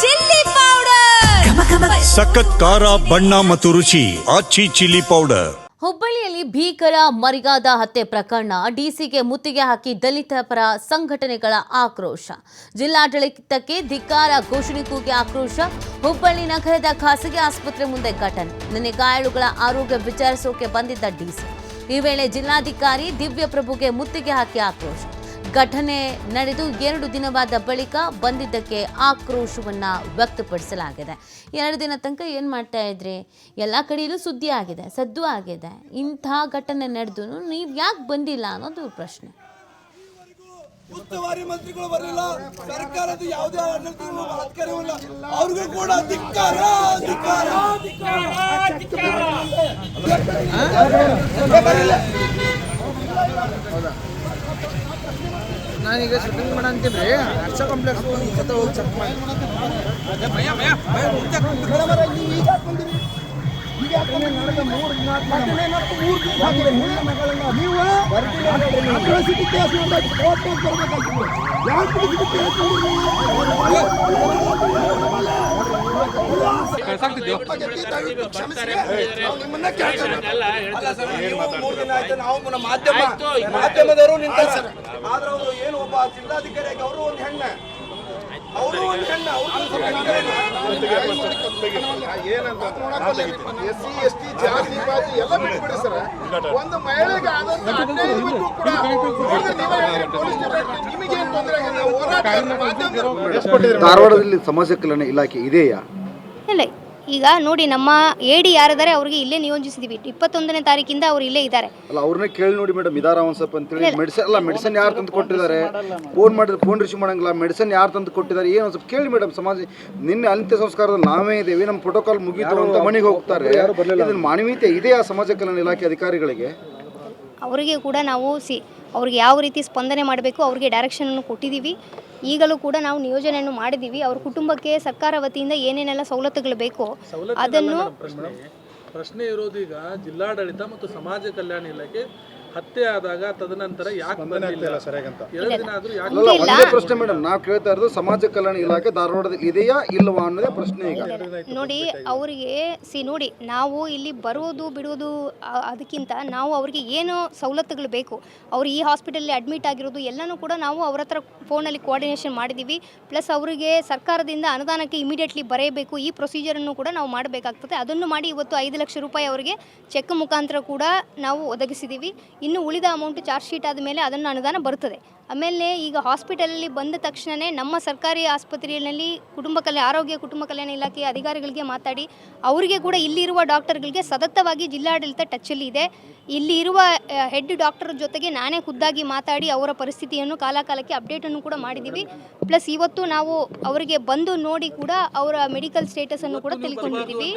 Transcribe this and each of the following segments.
Chilli powder, ಸಖತ್ ಖಾರ ಬಣ್ಣ ಮತ್ತು ರುಚಿ ಆಚಿ ಚಿಲ್ಲಿ ಪೌಡರ್. ಹುಬ್ಬಳ್ಳಿಯಲ್ಲಿ ಭೀಕರ ಮರಿಗಾದ ಹತ್ಯೆ ಪ್ರಕರಣ, ಡಿಸಿಗೆ ಮುತ್ತಿಗೆ ಹಾಕಿ ದಲಿತ ಪರ ಸಂಘಟನೆಗಳ ಆಕ್ರೋಶ. ಜಿಲ್ಲಾಡಳಿತಕ್ಕೆ ಧಿಕ್ಕಾರ ಘೋಷಣೆ ಕೂಗಿ ಆಕ್ರೋಶ. ಹುಬ್ಬಳ್ಳಿ ನಗರದ ಖಾಸಗಿ ಆಸ್ಪತ್ರೆ ಮುಂದೆ ಘಟನೆ. ನಿನ್ನೆ ಗಾಯಾಳುಗಳ ಆರೋಗ್ಯ ವಿಚಾರಿಸೋಕೆ ಬಂದಿದ್ದ ಡಿಸಿ, ಈ ವೇಳೆ ಜಿಲ್ಲಾಧಿಕಾರಿ ದಿವ್ಯ ಪ್ರಭುಗೆ ಮುತ್ತಿಗೆ ಹಾಕಿ ಆಕ್ರೋಶ. ಘಟನೆ ನಡೆದು 2 ದಿನವಾದ ಬಳಿಕ ಬಂದಿದ್ದಕ್ಕೆ ಆಕ್ರೋಶವನ್ನ ವ್ಯಕ್ತಪಡಿಸಲಾಗಿದೆ. 2 ದಿನ ತನಕ ಏನು ಮಾಡ್ತಾ ಇದ್ರಿ? ಎಲ್ಲ ಕಡೆಯಲ್ಲೂ ಸುದ್ದಿ ಆಗಿದೆ, ಸದ್ದು ಆಗಿದೆ. ಇಂಥ ಘಟನೆ ನಡೆದು ನೀವು ಯಾಕೆ ಬಂದಿಲ್ಲ ಅನ್ನೋದು ಪ್ರಶ್ನೆ. ಉಸ್ತುವಾರಿ ಮಂತ್ರಿಗಳು ಬರಲಿಲ್ಲ, ಸರ್ಕಾರದ ಯಾವುದೇ ಆಡಳಿತಗಳು ಅಧಿಕಾರಿಗಳಿಲ್ಲ, ಅವ್ರಿಗೂ ಕೂಡ ಧಿಕ್ಕಾರ. ನಾನೀಗ ಶೂಟಿಂಗ್ ಮಾಡ ಅಂತೀನಿ ಅರ್ಚ ಕಾಂಪ್ಲೆಕ್ಸ್ ಹೋಗಿ ಚೆಕ್ ಮಾಡಿ. ಮಾಧ್ಯಮದವರು ನಿಂತ ಸರ್, ಆದ್ರೆ ಅವರು ಏನು ಒಬ್ಬ ಜಿಲ್ಲಾಧಿಕಾರಿಯಾಗಿ ಅವರು ಒಂದು ಹೆಣ್ಣ, SC ST ಜಾತಿ ಪಾತಿ ಎಲ್ಲ ಬಿಟ್ಬಿಡಿ ಸರ್. ಒಂದು ಮಹಿಳೆಗೆ ಆದಂತ ಅನ್ಯಾಯ ಬಗ್ಗೆ ಕೂಡ ನಿಮಗೇನು ತೊಂದರೆ ಆಗಿದೆ? ಧಾರವಾಡದಲ್ಲಿ ಸಮಾಜ ಕಲ್ಯಾಣ ಇಲಾಖೆ ಇದೆಯಾ? ಇಲ್ಲ, ಈಗ ನೋಡಿ ನಮ್ಮ AD ಯಾರಿದ್ದಾರೆ ಅವ್ರಿಗೆ ಇಲ್ಲೇ ನಿಯೋಜಿಸಿದೀವಿ. 21ನೇ ತಾರೀಕಿಂದ ಅವ್ರು ಇಲ್ಲೇ ಇದ್ದಾರೆ. ಅಲ್ಲ, ಅವ್ರನ್ನೇ ಕೇಳಿ ನೋಡಿ ಮೇಡಮ್, ಇದಾರ ಒಂದು ಸ್ವಲ್ಪ ಅಂತೇಳಿ. ಮೆಡಿಸಿನ್ ಯಾರು ತಂದು ಕೊಟ್ಟಿದ್ದಾರೆ? ಫೋನ್ ರಿಸೀವ್ ಮಾಡಂಗಿಲ್ಲ. ಮೆಡಿಸಿನ್ ಯಾರು ತಂದು ಕೊಟ್ಟಿದ್ದಾರೆ ಏನು ಒಂದು ಸ್ವಲ್ಪ ಕೇಳಿ ಮೇಡಮ್. ಸಮಾಜ ನಿನ್ನೆ ಅಂತ್ಯ ಸಂಸ್ಕಾರದಲ್ಲಿ ನಾವೇ ಇದ್ದೇವೆ, ನಮ್ಮ ಪ್ರೋಟೋಕಾಲ್ ಮುಗೀತು ಅಂತ ಮನೆಗೆ ಹೋಗ್ತಾರೆ. ಇದನ್ನ ಮಾನವೀಯತೆ ಇದೆಯಾ ಸಮಾಜ ಕಲ್ಯಾಣ ಇಲಾಖೆ ಅಧಿಕಾರಿಗಳಿಗೆ? ಅವರಿಗೆ ಕೂಡ ನಾವು ಅವ್ರಿಗೆ ಯಾವ ರೀತಿ ಸ್ಪಂದನೆ ಮಾಡಬೇಕು ಅವ್ರಿಗೆ ಡೈರೆಕ್ಷನನ್ನು ಕೊಟ್ಟಿದ್ದೀವಿ. ಈಗಲೂ ಕೂಡ ನಾವು ನಿಯೋಜನೆಯನ್ನು ಮಾಡಿದ್ದೀವಿ. ಅವ್ರ ಕುಟುಂಬಕ್ಕೆ ಸರ್ಕಾರ ವತಿಯಿಂದ ಏನೇನೆಲ್ಲ ಸವಲತ್ತುಗಳು ಬೇಕೋ ಅದನ್ನು. ಪ್ರಶ್ನೆ ಇರೋದು ಈಗ ಜಿಲ್ಲಾಡಳಿತ ಮತ್ತು ಸಮಾಜ ಕಲ್ಯಾಣ ಇಲಾಖೆ ಹತ್ಯೆ ಆದಾಗ ತದನಂತರ ಯಾಕೆ ಬಂದಿಲ್ಲ ಸರಿಯಾಗಂತ 2 ದಿನ ಆದ್ರೂ ಯಾಕೆ? ಒಂದೇ ಪ್ರಶ್ನೆ ಮೇಡಮ್, ನಾವು ಕೇಳ್ತಾ ಇರೋದು ಸಮಾಜ ಕಲ್ಯಾಣ ಇಲಾಖೆ ಧಾರವಾಡದಲ್ಲಿ ಇದೆಯಾ ಇಲ್ಲವಾ ಅನ್ನೋದೇ ಪ್ರಶ್ನೆ. ಈಗ ನೋಡಿ ಅವರಿಗೆ ನೋಡಿ ನಾವು ಇಲ್ಲಿ ಬರೋದು ಬಿಡೋದು ಅದಕ್ಕಿಂತ ನಾವು ಅವ್ರಿಗೆ ಏನು ಸವಲತ್ತುಗಳು ಬೇಕು, ಅವ್ರು ಈ ಹಾಸ್ಪಿಟಲಲ್ಲಿ ಅಡ್ಮಿಟ್ ಆಗಿರೋದು ಎಲ್ಲನೂ ಕೂಡ ನಾವು ಅವ್ರ ಹತ್ರ ಫೋನಲ್ಲಿ ಕೋಆರ್ಡಿನೇಷನ್ ಮಾಡಿದ್ದೀವಿ. ಪ್ಲಸ್ ಅವರಿಗೆ ಸರ್ಕಾರದಿಂದ ಅನುದಾನಕ್ಕೆ ಇಮಿಡಿಯೇಟ್ಲಿ ಬರೆಯಬೇಕು, ಈ ಪ್ರೊಸೀಜರನ್ನು ಕೂಡ ನಾವು ಮಾಡಬೇಕಾಗ್ತದೆ. ಅದನ್ನು ಮಾಡಿ ಇವತ್ತು 5 ಲಕ್ಷ ರೂಪಾಯಿ ಅವರಿಗೆ ಚೆಕ್ ಮುಖಾಂತರ ಕೂಡ ನಾವು ಒದಗಿಸಿದ್ದೀವಿ. ಇನ್ನು ಉಳಿದ ಅಮೌಂಟ್ ಚಾರ್ಜ್ ಶೀಟ್ ಆದಮೇಲೆ ಅದನ್ನು ಅನುದಾನ ಬರ್ತದೆ. ಆಮೇಲೆ ಈಗ ಹಾಸ್ಪಿಟಲಲ್ಲಿ ಬಂದ ತಕ್ಷಣವೇ ನಮ್ಮ ಸರ್ಕಾರಿ ಆಸ್ಪತ್ರೆಯಲ್ಲಿ ಆರೋಗ್ಯ ಕುಟುಂಬ ಕಲ್ಯಾಣ ಇಲಾಖೆಯ ಅಧಿಕಾರಿಗಳಿಗೆ ಮಾತಾಡಿ ಅವರಿಗೆ ಕೂಡ ಇಲ್ಲಿರುವ ಡಾಕ್ಟರ್ಗಳಿಗೆ ಸತತವಾಗಿ ಜಿಲ್ಲಾಡಳಿತ ಟಚ್ಚಲ್ಲಿ ಇದೆ. ಇಲ್ಲಿ ಇರುವ ಹೆಡ್ ಡಾಕ್ಟರ್ ಜೊತೆಗೆ ನಾನೇ ಖುದ್ದಾಗಿ ಮಾತಾಡಿ ಅವರ ಪರಿಸ್ಥಿತಿಯನ್ನು ಕಾಲಕಾಲಕ್ಕೆ ಅಪ್ಡೇಟನ್ನು ಕೂಡ ಮಾಡಿದ್ದೀವಿ. ಪ್ಲಸ್ ಇವತ್ತು ನಾವು ಅವರಿಗೆ ಬಂದು ನೋಡಿ ಕೂಡ ಅವರ ಮೆಡಿಕಲ್ ಸ್ಟೇಟಸ್ ಅನ್ನು ಕೂಡ ತಿಳ್ಕೊಂಡಿದ್ದೀವಿ.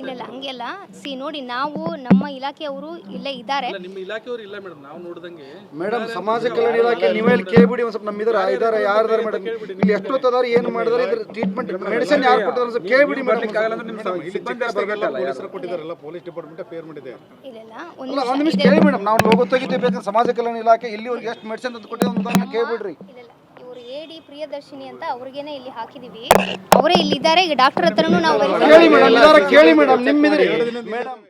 ಇಲ್ಲ ಹಂಗೆಲ್ಲ ನೋಡಿ ನಾವು ನಮ್ಮ ಇಲಾಖೆಯವರು ಇಲ್ಲೇ ಇದ್ದಾರೆ. ಮೇಡಮ್ ಸಮಾಜ ಕಲ್ಯಾಣ ಇಲಾಖೆ ನೀವೇ ಕೇಳ್ಬಿಡಿ ಒಂದು ಸ್ವಲ್ಪ. ನಮ್ಮ ಇದಾರೆ ಯಾರು ಮೇಡಮ್ ಇಲ್ಲಿ ಎಷ್ಟೊತ್ತದಾರ ಏನು ಮಾಡಿದಾರೆ, ಇದ್ರ ಟ್ರೀಟ್ಮೆಂಟ್ ಮೆಡಿಸಿನ್ ಯಾರು ಕೊಟ್ಟಿದ್ದಾರೆ ಸ್ವಲ್ಪ ಕೇಳ್ಬಿಡಿ ಮೇಡಮ್. ಪೊಲೀಸ್ ಡಿಪಾರ್ಟ್ಮೆಂಟ್ ಫೇರ್ ಮಾಡಿದೆ. ಒಂದು ನಿಮಿಷ ಕೇಳಿ ಮೇಡಮ್, ನಾವು ಹೋಗೋತ್ತಾಗಿದ್ದೇವೆ. ಸಮಾಜ ಕಲ್ಯಾಣ ಇಲಾಖೆ ಇಲ್ಲಿವರೆಗೆ ಎಷ್ಟು ಮೆಡಿಸಿನ್ ಅಂತ ಕೊಟ್ಟಿದೆ ಒಂದು ಕೇಳ್ಬಿಡ್ರಿ. ಇವರು AD ಪ್ರಿಯದರ್ಶಿನಿ ಅಂತ ಅವ್ರಿಗೇನೆ ಇಲ್ಲಿ ಹಾಕಿದೀವಿ. ಅವರೇ ಇಲ್ಲಿದ್ದಾರೆ. ಈಗ ಡಾಕ್ಟರ್ ಹತ್ರನೂ ನಾವು ಕೇಳಿ ಮೇಡಮ್, ಕೇಳಿ ಮೇಡಮ್, ನಿಮ್ಮಿದ್ರಿ ಮೇಡಮ್.